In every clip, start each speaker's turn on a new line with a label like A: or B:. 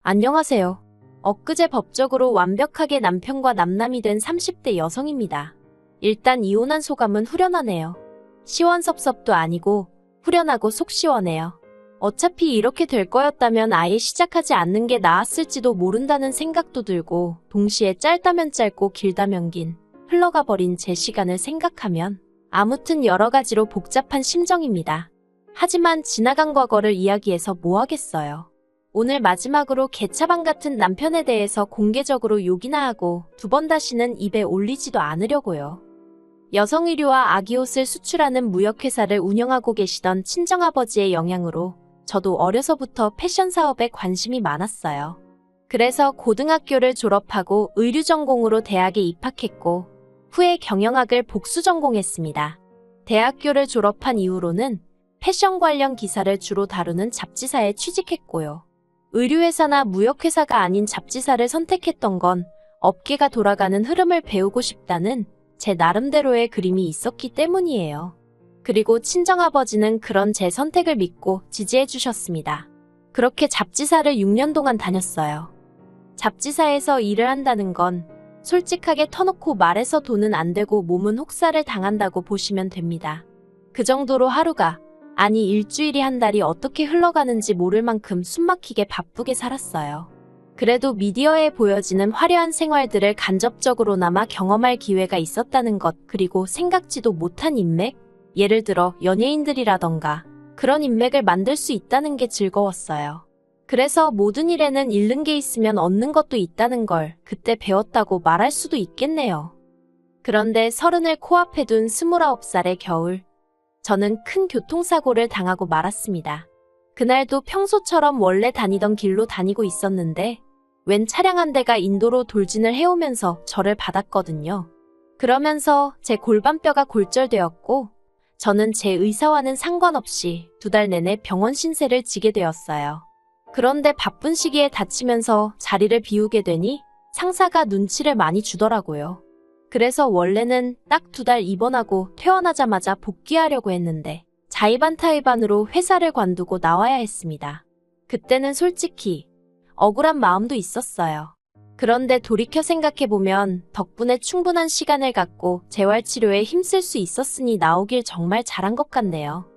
A: 안녕하세요. 엊그제 법적으로 완벽하게 남편과 남남이 된 30대 여성입니다. 일단 이혼한 소감은 후련하네요. 시원섭섭도 아니고 후련하고 속 시원해요. 어차피 이렇게 될 거였다면 아예 시작하지 않는 게 나았을지도 모른다는 생각도 들고, 동시에 짧다면 짧고 길다면 긴 흘러가 버린 제 시간을 생각하면 아무튼 여러 가지로 복잡한 심정입니다. 하지만 지나간 과거를 이야기해서 뭐 하겠어요. 오늘 마지막으로 개차반 같은 남편에 대해서 공개적으로 욕이나 하고 두 번 다시는 입에 올리지도 않으려고요. 여성 의류와 아기 옷을 수출하는 무역회사를 운영하고 계시던 친정아버지의 영향으로 저도 어려서부터 패션 사업에 관심이 많았어요. 그래서 고등학교를 졸업하고 의류 전공으로 대학에 입학했고, 후에 경영학을 복수 전공했습니다. 대학교를 졸업한 이후로는 패션 관련 기사를 주로 다루는 잡지사에 취직했고요. 의류회사나 무역회사가 아닌 잡지사를 선택했던 건 업계가 돌아가는 흐름을 배우고 싶다는 제 나름대로의 그림이 있었기 때문이에요. 그리고 친정아버지는 그런 제 선택을 믿고 지지해 주셨습니다. 그렇게 잡지사를 6년 동안 다녔어요. 잡지사에서 일을 한다는 건 솔직하게 터놓고 말해서 돈은 안 되고 몸은 혹사를 당한다고 보시면 됩니다. 그 정도로 하루가, 아니 일주일이 한 달이 어떻게 흘러가는지 모를 만큼 숨막히게 바쁘게 살았어요. 그래도 미디어에 보여지는 화려한 생활들을 간접적으로나마 경험할 기회가 있었다는 것, 그리고 생각지도 못한 인맥? 예를 들어 연예인들이라던가 그런 인맥을 만들 수 있다는 게 즐거웠어요. 그래서 모든 일에는 잃는 게 있으면 얻는 것도 있다는 걸 그때 배웠다고 말할 수도 있겠네요. 그런데 30을 코앞에 둔 29살의 겨울, 저는 큰 교통사고를 당하고 말았습니다. 그날도 평소처럼 원래 다니던 길로 다니고 있었는데 웬 차량 한 대가 인도로 돌진을 해오면서 저를 받았거든요. 그러면서 제 골반뼈가 골절되었고, 저는 제 의사와는 상관없이 2달 내내 병원 신세를 지게 되었어요. 그런데 바쁜 시기에 다치면서 자리를 비우게 되니 상사가 눈치를 많이 주더라고요. 그래서 원래는 딱 2달 입원하고 퇴원하자마자 복귀하려고 했는데 자의반타의반으로 회사를 관두고 나와야 했습니다. 그때는 솔직히 억울한 마음도 있었어요. 그런데 돌이켜 생각해보면 덕분에 충분한 시간을 갖고 재활치료에 힘쓸 수 있었으니 나오길 정말 잘한 것 같네요.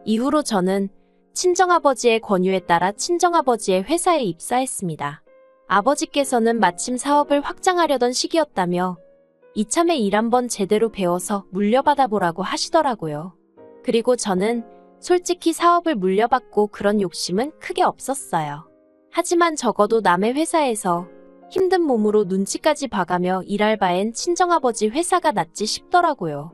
A: 이후로 저는 친정아버지의 권유에 따라 친정아버지의 회사에 입사했습니다. 아버지께서는 마침 사업을 확장하려던 시기였다며 이참에 일 한번 제대로 배워서 물려받아 보라고 하시더라고요. 그리고 저는 솔직히 사업을 물려받고 그런 욕심은 크게 없었어요. 하지만 적어도 남의 회사에서 힘든 몸으로 눈치까지 봐가며 일할 바엔 친정아버지 회사가 낫지 싶더라고요.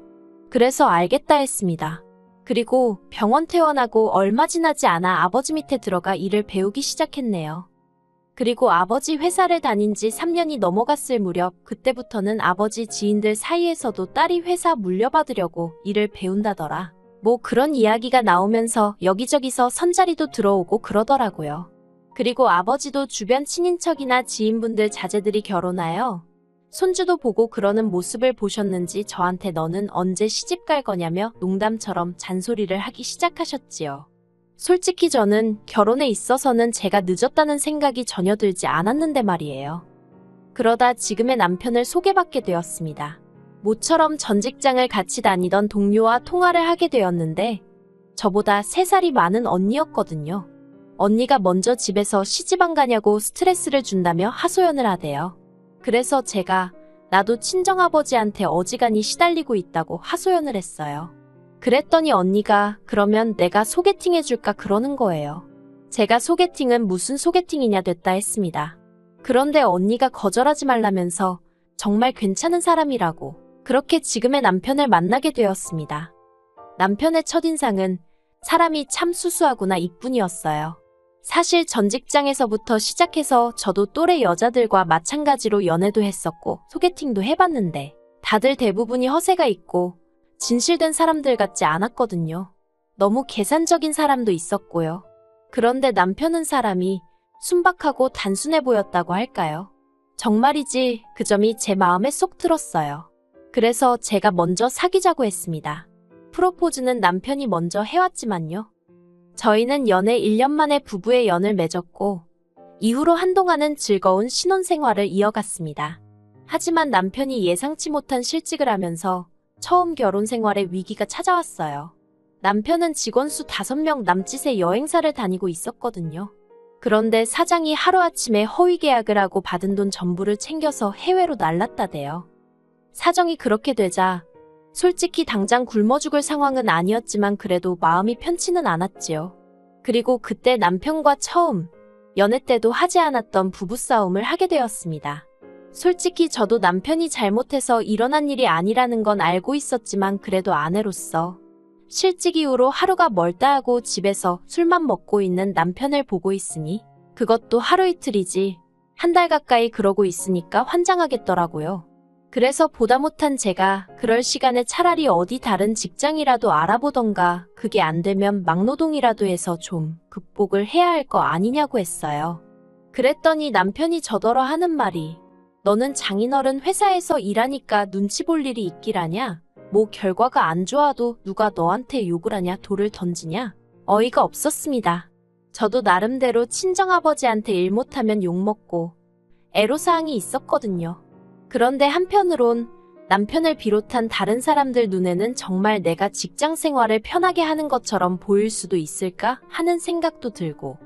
A: 그래서 알겠다 했습니다. 그리고 병원 퇴원하고 얼마 지나지 않아 아버지 밑에 들어가 일을 배우기 시작했네요. 그리고 아버지 회사를 다닌 지 3년이 넘어갔을 무렵, 그때부터는 아버지 지인들 사이에서도 딸이 회사 물려받으려고 일을 배운다더라, 뭐 그런 이야기가 나오면서 여기저기서 선자리도 들어오고 그러더라고요. 그리고 아버지도 주변 친인척이나 지인분들 자제들이 결혼하여 손주도 보고 그러는 모습을 보셨는지 저한테 너는 언제 시집 갈 거냐며 농담처럼 잔소리를 하기 시작하셨지요. 솔직히 저는 결혼에 있어서는 제가 늦었다는 생각이 전혀 들지 않았는데 말이에요. 그러다 지금의 남편을 소개받게 되었습니다. 모처럼 전 직장을 같이 다니던 동료와 통화를 하게 되었는데 저보다 3살이 많은 언니였거든요. 언니가 먼저 집에서 시집 안 가냐고 스트레스를 준다며 하소연을 하대요. 그래서 제가 나도 친정아버지한테 어지간히 시달리고 있다고 하소연을 했어요. 그랬더니 언니가 그러면 내가 소개팅 해줄까 그러는 거예요. 제가 소개팅은 무슨 소개팅이냐 됐다 했습니다. 그런데 언니가 거절하지 말라면서 정말 괜찮은 사람이라고 그렇게 지금의 남편을 만나게 되었습니다. 남편의 첫인상은 사람이 참 수수하구나 이뿐이었어요. 사실 전 직장에서부터 시작해서 저도 또래 여자들과 마찬가지로 연애도 했었고 소개팅도 해봤는데 다들 대부분이 허세가 있고 진실된 사람들 같지 않았거든요. 너무 계산적인 사람도 있었고요. 그런데 남편은 사람이 순박하고 단순해 보였다고 할까요? 정말이지 그 점이 제 마음에 쏙 들었어요. 그래서 제가 먼저 사귀자고 했습니다. 프로포즈는 남편이 먼저 해왔지만요. 저희는 연애 1년 만에 부부의 연을 맺었고 이후로 한동안은 즐거운 신혼생활을 이어갔습니다. 하지만 남편이 예상치 못한 실직을 하면서 처음 결혼 생활에 위기가 찾아왔어요. 남편은 직원 수 5명 남짓의 여행사를 다니고 있었거든요. 그런데 사장이 하루아침에 허위 계약을 하고 받은 돈 전부를 챙겨서 해외로 날랐다대요. 사정이 그렇게 되자 솔직히 당장 굶어 죽을 상황은 아니었지만 그래도 마음이 편치는 않았지요. 그리고 그때 남편과 처음 연애 때도 하지 않았던 부부싸움을 하게 되었습니다. 솔직히 저도 남편이 잘못해서 일어난 일이 아니라는 건 알고 있었지만 그래도 아내로서 실직 이후로 하루가 멀다 하고 집에서 술만 먹고 있는 남편을 보고 있으니 그것도 하루 이틀이지 한 달 가까이 그러고 있으니까 환장하겠더라고요. 그래서 보다 못한 제가 그럴 시간에 차라리 어디 다른 직장이라도 알아보던가 그게 안 되면 막노동이라도 해서 좀 극복을 해야 할 거 아니냐고 했어요. 그랬더니 남편이 저더러 하는 말이 너는 장인어른 회사에서 일하니까 눈치 볼 일이 있기라냐? 뭐 결과가 안 좋아도 누가 너한테 욕을 하냐 돌을 던지냐? 어이가 없었습니다. 저도 나름대로 친정아버지한테 일 못하면 욕먹고 애로사항이 있었거든요. 그런데 한편으론 남편을 비롯한 다른 사람들 눈에는 정말 내가 직장 생활을 편하게 하는 것처럼 보일 수도 있을까 하는 생각도 들고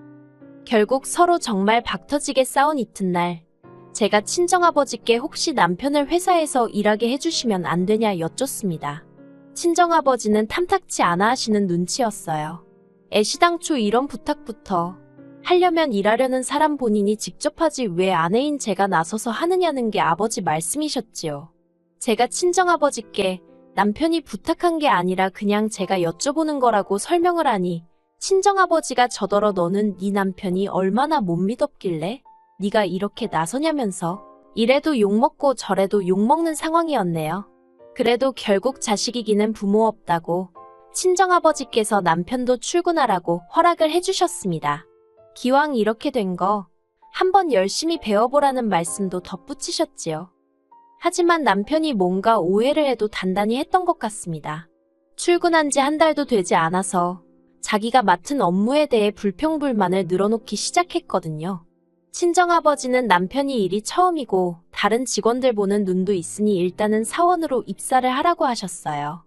A: 결국 서로 정말 박터지게 싸운 이튿날 제가 친정아버지께 혹시 남편을 회사에서 일하게 해주시면 안 되냐 여쭙습니다. 친정아버지는 탐탁치 않아 하시는 눈치였어요. 애시당초 이런 부탁부터 하려면 일하려는 사람 본인이 직접 하지 왜 아내인 제가 나서서 하느냐는 게 아버지 말씀이셨지요. 제가 친정아버지께 남편이 부탁한 게 아니라 그냥 제가 여쭤보는 거라고 설명을 하니 친정아버지가 저더러 너는 네 남편이 얼마나 못 믿었길래 네가 이렇게 나서냐면서 이래도 욕먹고 저래도 욕먹는 상황이었네요. 그래도 결국 자식이기는 부모 없다고 친정아버지께서 남편도 출근하라고 허락을 해주셨습니다. 기왕 이렇게 된 거 한번 열심히 배워보라는 말씀도 덧붙이셨지요. 하지만 남편이 뭔가 오해를 해도 단단히 했던 것 같습니다. 출근한 지 한 달도 되지 않아서 자기가 맡은 업무에 대해 불평불만을 늘어놓기 시작했거든요. 친정아버지는 남편이 일이 처음이고 다른 직원들 보는 눈도 있으니 일단은 사원으로 입사를 하라고 하셨어요.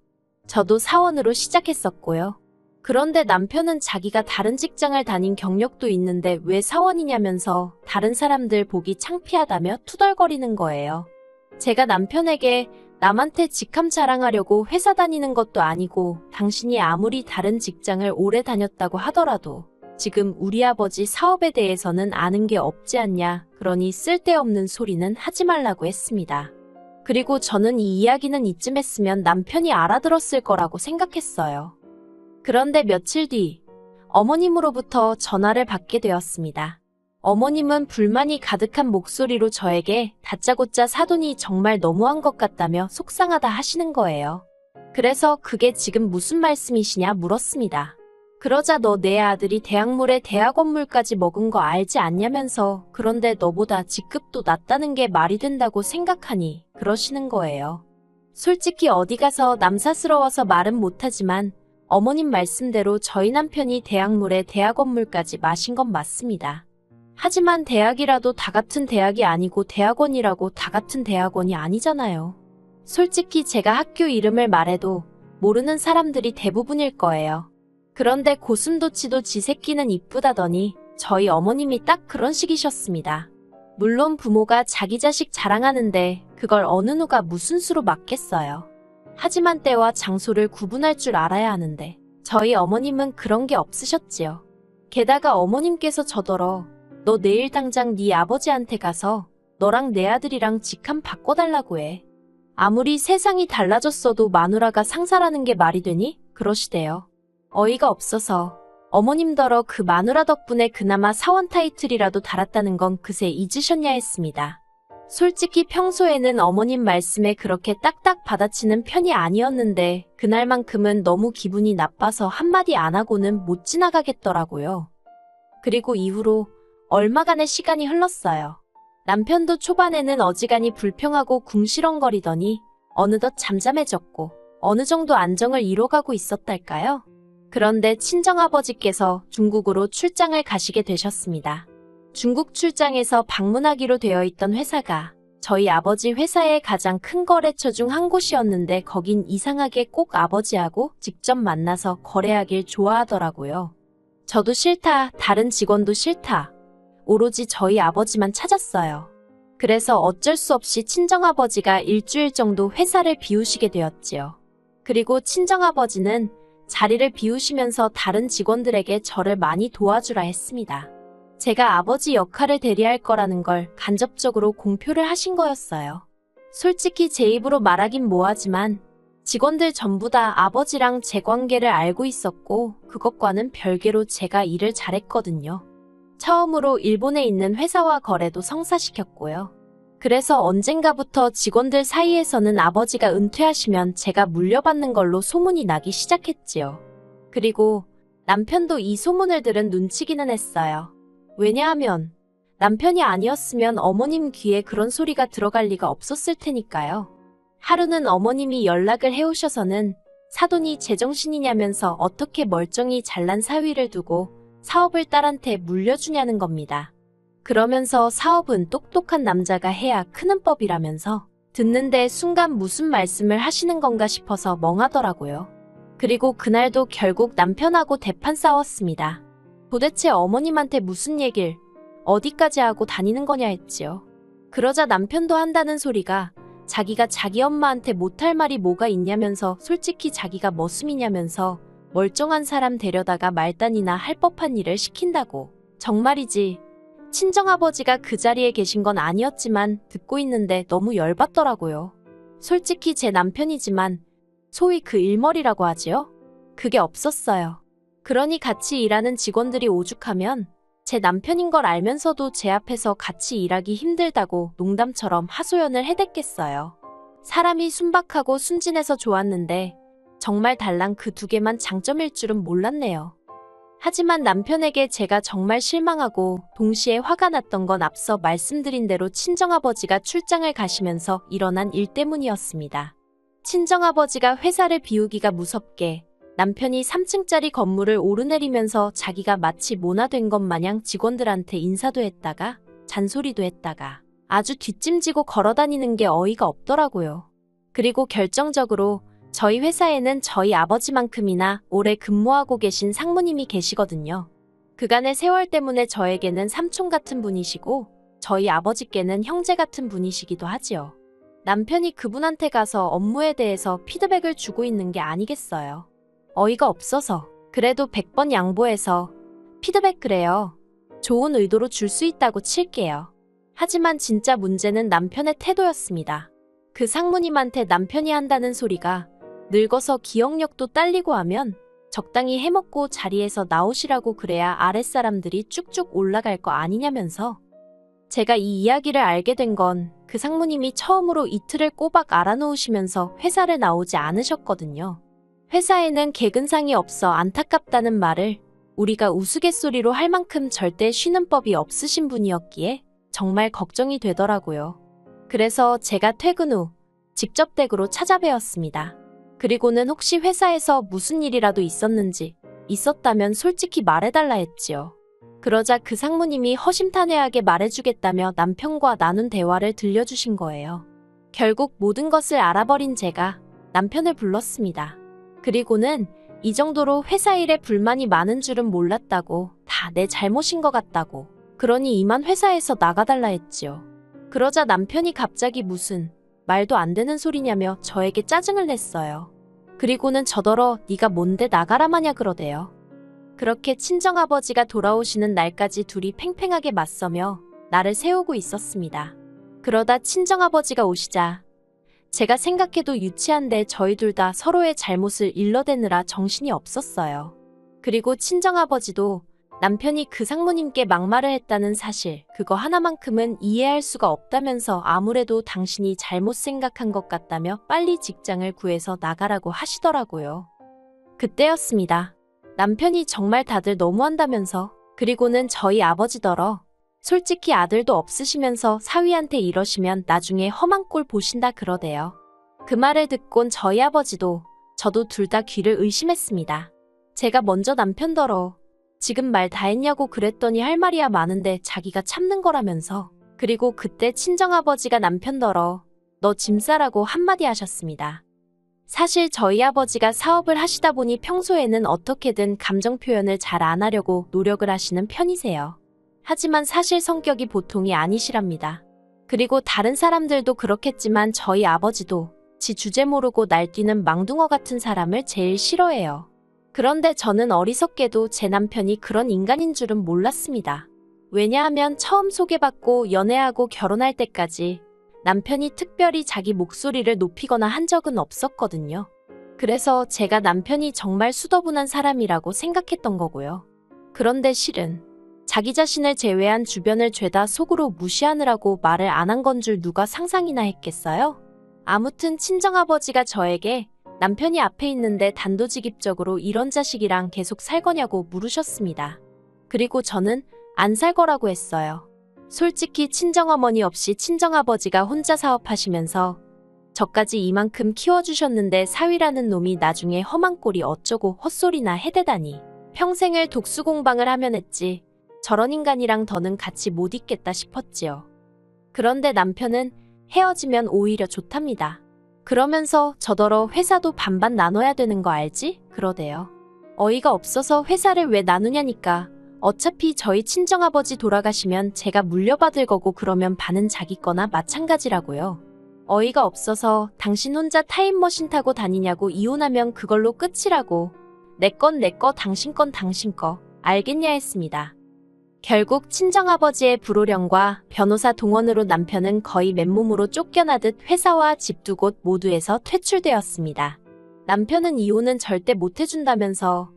A: 저도 사원으로 시작했었고요. 그런데 남편은 자기가 다른 직장을 다닌 경력도 있는데 왜 사원이냐면서 다른 사람들 보기 창피하다며 투덜거리는 거예요. 제가 남편에게 남한테 직함 자랑하려고 회사 다니는 것도 아니고 당신이 아무리 다른 직장을 오래 다녔다고 하더라도 지금 우리 아버지 사업에 대해서는 아는 게 없지 않냐. 그러니 쓸데없는 소리는 하지 말라고 했습니다. 그리고 저는 이 이야기는 이쯤 했으면 남편이 알아들었을 거라고 생각했어요. 그런데 며칠 뒤 어머님으로부터 전화를 받게 되었습니다. 어머님은 불만이 가득한 목소리로 저에게 다짜고짜 사돈이 정말 너무한 것 같다며 속상하다 하시는 거예요. 그래서 그게 지금 무슨 말씀이시냐 물었습니다. 그러자 너 내 아들이 대학물에 대학원물까지 먹은 거 알지 않냐면서 그런데 너보다 직급도 낮다는 게 말이 된다고 생각하니 그러시는 거예요. 솔직히 어디 가서 남사스러워서 말은 못하지만 어머님 말씀대로 저희 남편이 대학물에 대학원물까지 마신 건 맞습니다. 하지만 대학이라도 다 같은 대학이 아니고 대학원이라고 다 같은 대학원이 아니잖아요. 솔직히 제가 학교 이름을 말해도 모르는 사람들이 대부분일 거예요. 그런데 고슴도치도 지 새끼는 이쁘다더니 저희 어머님이 딱 그런 식이셨습니다. 물론 부모가 자기 자식 자랑하는데 그걸 어느 누가 무슨 수로 막겠어요. 하지만 때와 장소를 구분할 줄 알아야 하는데 저희 어머님은 그런 게 없으셨지요. 게다가 어머님께서 저더러 너 내일 당장 네 아버지한테 가서 너랑 내 아들이랑 직함 바꿔달라고 해. 아무리 세상이 달라졌어도 마누라가 상사라는 게 말이 되니? 그러시대요. 어이가 없어서 어머님더러 그 마누라 덕분에 그나마 사원 타이틀이라도 달았다는 건 그새 잊으셨냐 했습니다. 솔직히 평소에는 어머님 말씀에 그렇게 딱딱 받아치는 편이 아니었는데 그날만큼은 너무 기분이 나빠서 한마디 안 하고는 못 지나가겠더라고요. 그리고 이후로 얼마간의 시간이 흘렀어요. 남편도 초반에는 어지간히 불평하고 궁시렁거리더니 어느덧 잠잠해졌고 어느 정도 안정을 이뤄가고 있었달까요? 그런데 친정아버지께서 중국으로 출장을 가시게 되셨습니다. 중국 출장에서 방문하기로 되어 있던 회사가 저희 아버지 회사의 가장 큰 거래처 중 한 곳이었는데 거긴 이상하게 꼭 아버지하고 직접 만나서 거래하길 좋아하더라고요. 저도 싫다, 다른 직원도 싫다. 오로지 저희 아버지만 찾았어요. 그래서 어쩔 수 없이 친정아버지가 일주일 정도 회사를 비우시게 되었지요. 그리고 친정아버지는 자리를 비우시면서 다른 직원들에게 저를 많이 도와주라 했습니다. 제가 아버지 역할을 대리할 거라는 걸 간접적으로 공표를 하신 거였어요. 솔직히 제 입으로 말하긴 뭐하지만 직원들 전부 다 아버지랑 제 관계를 알고 있었고 그것과는 별개로 제가 일을 잘했거든요. 처음으로 일본에 있는 회사와 거래도 성사시켰고요. 그래서 언젠가부터 직원들 사이에서는 아버지가 은퇴하시면 제가 물려받는 걸로 소문이 나기 시작했지요. 그리고 남편도 이 소문을 들은 눈치기는 했어요. 왜냐하면 남편이 아니었으면 어머님 귀에 그런 소리가 들어갈 리가 없었을 테니까요. 하루는 어머님이 연락을 해오셔서는 사돈이 제정신이냐면서 어떻게 멀쩡히 잘난 사위를 두고 사업을 딸한테 물려주냐는 겁니다. 그러면서 사업은 똑똑한 남자가 해야 크는 법이라면서 듣는데 순간 무슨 말씀을 하시는 건가 싶어서 멍하더라고요. 그리고 그날도 결국 남편하고 대판 싸웠습니다. 도대체 어머님한테 무슨 얘길 어디까지 하고 다니는 거냐 했지요. 그러자 남편도 한다는 소리가 자기가 자기 엄마한테 못할 말이 뭐가 있냐면서 솔직히 자기가 머슴이냐면서 멀쩡한 사람 데려다가 말단이나 할 법한 일을 시킨다고. 정말이지. 친정아버지가 그 자리에 계신 건 아니었지만 듣고 있는데 너무 열받더라고요. 솔직히 제 남편이지만 소위 그 일머리라고 하지요? 그게 없었어요. 그러니 같이 일하는 직원들이 오죽하면 제 남편인 걸 알면서도 제 앞에서 같이 일하기 힘들다고 농담처럼 하소연을 해댔겠어요. 사람이 순박하고 순진해서 좋았는데 정말 달랑 그 두 개만 장점일 줄은 몰랐네요. 하지만 남편에게 제가 정말 실망하고 동시에 화가 났던 건 앞서 말씀드린 대로 친정아버지가 출장을 가시면서 일어난 일 때문이었습니다. 친정아버지가 회사를 비우기가 무섭게 남편이 3층짜리 건물을 오르내리면서 자기가 마치 모나된 것 마냥 직원들한테 인사도 했다가 잔소리도 했다가 아주 뒷짐지고 걸어다니는 게 어이가 없더라고요. 그리고 결정적으로 저희 회사에는 저희 아버지만큼이나 오래 근무하고 계신 상무님이 계시거든요. 그간의 세월 때문에 저에게는 삼촌 같은 분이시고 저희 아버지께는 형제 같은 분이시기도 하지요. 남편이 그분한테 가서 업무에 대해서 피드백을 주고 있는 게 아니겠어요. 어이가 없어서 그래도 100번 양보해서 피드백 그래요. 좋은 의도로 줄 수 있다고 칠게요. 하지만 진짜 문제는 남편의 태도였습니다. 그 상무님한테 남편이 한다는 소리가 늙어서 기억력도 딸리고 하면 적당히 해먹고 자리에서 나오시라고 그래야 아랫사람들이 쭉쭉 올라갈 거 아니냐면서. 제가 이 이야기를 알게 된 건 그 상무님이 처음으로 이틀을 꼬박 알아놓으시면서 회사를 나오지 않으셨거든요. 회사에는 개근상이 없어 안타깝다는 말을 우리가 우스갯소리로 할 만큼 절대 쉬는 법이 없으신 분이었기에 정말 걱정이 되더라고요. 그래서 제가 퇴근 후 직접 댁으로 찾아뵈었습니다. 그리고는 혹시 회사에서 무슨 일이라도 있었는지 있었다면 솔직히 말해달라 했지요. 그러자 그 상무님이 허심탄회하게 말해주겠다며 남편과 나눈 대화를 들려주신 거예요. 결국 모든 것을 알아버린 제가 남편을 불렀습니다. 그리고는 이 정도로 회사 일에 불만이 많은 줄은 몰랐다고, 다 내 잘못인 것 같다고, 그러니 이만 회사에서 나가달라 했지요. 그러자 남편이 갑자기 무슨 말도 안 되는 소리냐며 저에게 짜증을 냈어요. 그리고는 저더러 네가 뭔데 나가라 마냐 그러대요. 그렇게 친정아버지가 돌아오시는 날까지 둘이 팽팽하게 맞서며 나를 세우고 있었습니다. 그러다 친정아버지가 오시자 제가 생각해도 유치한데 저희 둘 다 서로의 잘못을 일러대느라 정신이 없었어요. 그리고 친정아버지도 남편이 그 상무님께 막말을 했다는 사실, 그거 하나만큼은 이해할 수가 없다면서 아무래도 당신이 잘못 생각한 것 같다며 빨리 직장을 구해서 나가라고 하시더라고요. 그때였습니다. 남편이 정말 다들 너무한다면서. 그리고는 저희 아버지더러 솔직히 아들도 없으시면서 사위한테 이러시면 나중에 험한 꼴 보신다 그러대요. 그 말을 듣곤 저희 아버지도 저도 둘 다 귀를 의심했습니다. 제가 먼저 남편더러 지금 말 다 했냐고 그랬더니 할 말이야 많은데 자기가 참는 거라면서. 그리고 그때 친정아버지가 남편더러 너 짐 싸라고 한마디 하셨습니다. 사실 저희 아버지가 사업을 하시다 보니 평소에는 어떻게든 감정 표현을 잘 안 하려고 노력을 하시는 편이세요. 하지만 사실 성격이 보통이 아니시랍니다. 그리고 다른 사람들도 그렇겠지만 저희 아버지도 지 주제 모르고 날뛰는 망둥어 같은 사람을 제일 싫어해요. 그런데 저는 어리석게도 제 남편이 그런 인간인 줄은 몰랐습니다. 왜냐하면 처음 소개받고 연애하고 결혼할 때까지 남편이 특별히 자기 목소리를 높이거나 한 적은 없었거든요. 그래서 제가 남편이 정말 수더분한 사람이라고 생각했던 거고요. 그런데 실은 자기 자신을 제외한 주변을 죄다 속으로 무시하느라고 말을 안 한 건 줄 누가 상상이나 했겠어요? 아무튼 친정아버지가 저에게 남편이 앞에 있는데 단도직입적으로 이런 자식이랑 계속 살 거냐고 물으셨습니다. 그리고 저는 안 살 거라고 했어요. 솔직히 친정어머니 없이 친정아버지가 혼자 사업하시면서 저까지 이만큼 키워주셨는데 사위라는 놈이 나중에 험한 꼴이 어쩌고 헛소리나 해대다니. 평생을 독수공방을 하면 했지. 저런 인간이랑 더는 같이 못 있겠다 싶었지요. 그런데 남편은 헤어지면 오히려 좋답니다. 그러면서 저더러 회사도 반반 나눠야 되는 거 알지? 그러대요. 어이가 없어서 회사를 왜 나누냐니까. 어차피 저희 친정아버지 돌아가시면 제가 물려받을 거고 그러면 반은 자기 거나 마찬가지라고요. 어이가 없어서 당신 혼자 타임머신 타고 다니냐고 이혼하면 그걸로 끝이라고. 내 건 내 거 당신 건 당신 거 알겠냐 했습니다. 결국 친정아버지의 불호령과 변호사 동원으로 남편은 거의 맨몸으로 쫓겨나듯 회사와 집 두 곳 모두에서 퇴출되었습니다. 남편은 이혼은 절대 못해준다면서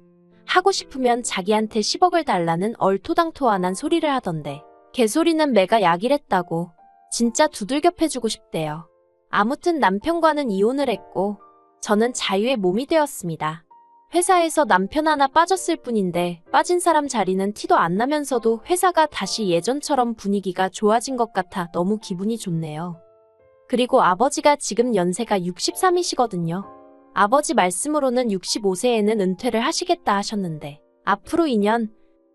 A: 하고 싶으면 자기한테 10억을 달라는 얼토당토안한 소리를 하던데 개소리는 매가 약이랬다고 진짜 두들겨 패주고 싶대요. 아무튼 남편과는 이혼을 했고 저는 자유의 몸이 되었습니다. 회사에서 남편 하나 빠졌을 뿐인데 빠진 사람 자리는 티도 안 나면서도 회사가 다시 예전처럼 분위기가 좋아진 것 같아 너무 기분이 좋네요. 그리고 아버지가 지금 연세가 63이시거든요. 아버지 말씀으로는 65세에는 은퇴를 하시겠다 하셨는데 앞으로 2년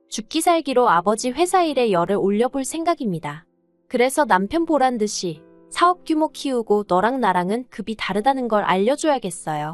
A: 죽기 살기로 아버지 회사 일에 열을 올려볼 생각입니다. 그래서 남편 보란 듯이 사업 규모 키우고 너랑 나랑은 급이 다르다는 걸 알려줘야겠어요.